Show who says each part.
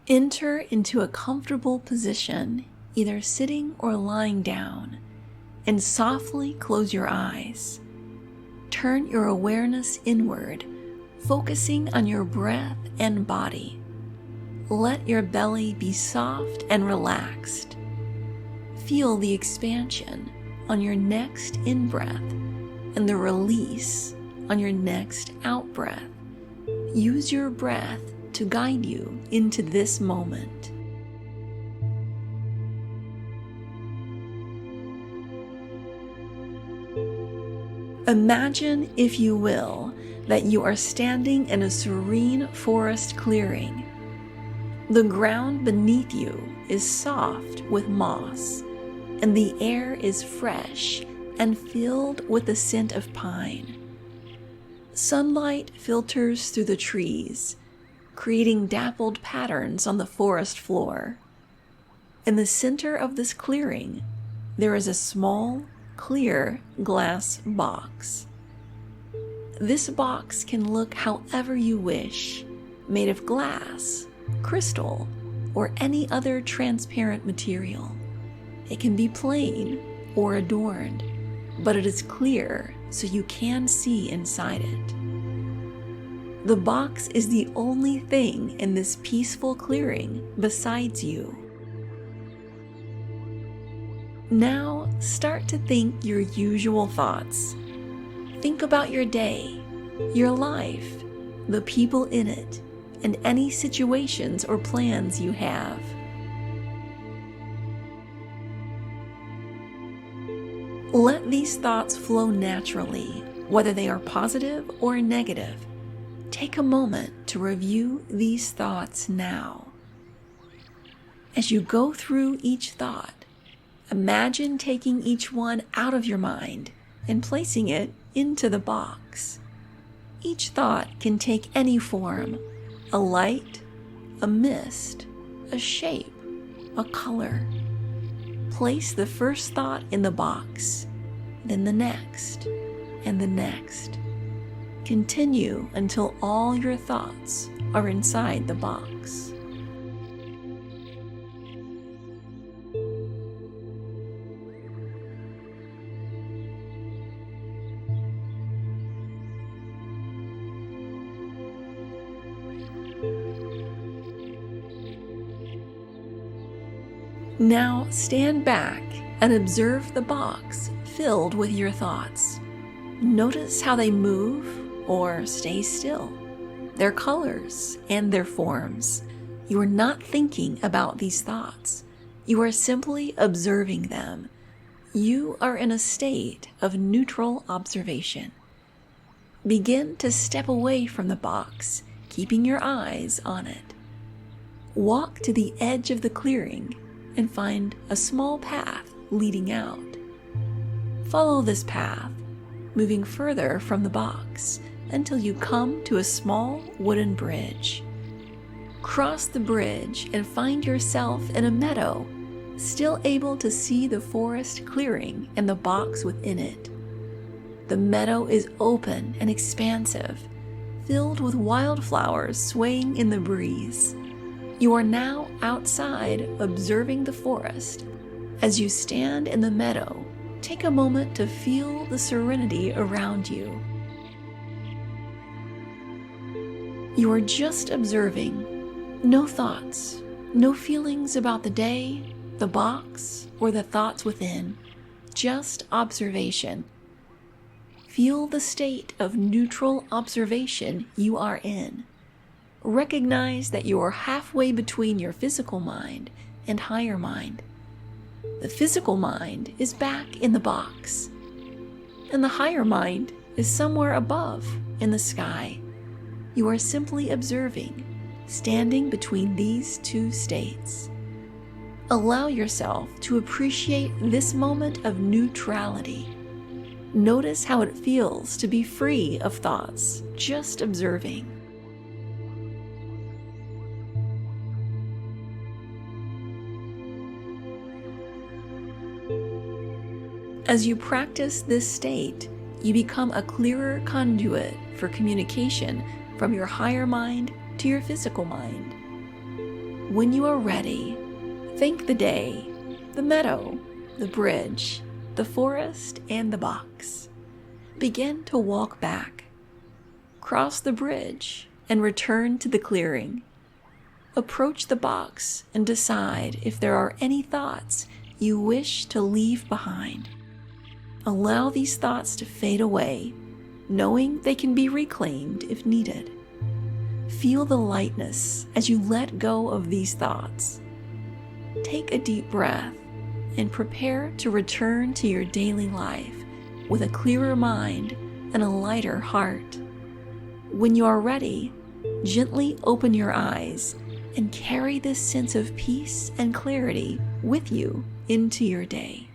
Speaker 1: Enter into a comfortable position, either sitting or lying down, and softly close your eyes. Turn your awareness inward, focusing on your breath and body. Let your belly be soft and relaxed. Feel the expansion on your next in-breath and the release on your next out-breath. Use your breath to guide you into this moment. Imagine, if you will, that you are standing in a serene forest clearing. The ground beneath you is soft with moss, and the air is fresh and filled with the scent of pine. Sunlight filters through the trees, creating dappled patterns on the forest floor. In the center of this clearing, there is a small, clear glass box. This box can look however you wish, made of glass, crystal, or any other transparent material. It can be plain or adorned, but it is clear so you can see inside it. The box is the only thing in this peaceful clearing besides you. Now start to think your usual thoughts. Think about your day, your life, the people in it, and any situations or plans you have. Let these thoughts flow naturally, whether they are positive or negative. Take a moment to review these thoughts now. As you go through each thought, imagine taking each one out of your mind and placing it into the box. Each thought can take any form: a light, a mist, a shape, a color. Place the first thought in the box, then the next, and the next. Continue until all your thoughts are inside the box. Now stand back and observe the box filled with your thoughts. Notice how they move or stay still, their colors and their forms. You are not thinking about these thoughts. You are simply observing them. You are in a state of neutral observation. Begin to step away from the box, keeping your eyes on it. Walk to the edge of the clearing and find a small path leading out. Follow this path, moving further from the box until you come to a small wooden bridge. Cross the bridge and find yourself in a meadow, still able to see the forest clearing and the box within it. The meadow is open and expansive, filled with wildflowers swaying in the breeze. You are now outside observing the forest. As you stand in the meadow, take a moment to feel the serenity around you. You are just observing. No thoughts, no feelings about the day, the box, or the thoughts within. Just observation. Feel the state of neutral observation you are in. Recognize that you are halfway between your physical mind and higher mind. The physical mind is back in the box, and the higher mind is somewhere above in the sky. You are simply observing, standing between these two states. Allow yourself to appreciate this moment of neutrality. Notice how it feels to be free of thoughts, just observing. As you practice this state, you become a clearer conduit for communication from your higher mind to your physical mind. When you are ready, think the day, the meadow, the bridge, the forest, and the box. Begin to walk back. Cross the bridge and return to the clearing. Approach the box and decide if there are any thoughts you wish to leave behind. Allow these thoughts to fade away, knowing they can be reclaimed if needed. Feel the lightness as you let go of these thoughts. Take a deep breath and prepare to return to your daily life with a clearer mind and a lighter heart. When you are ready, gently open your eyes and carry this sense of peace and clarity with you into your day.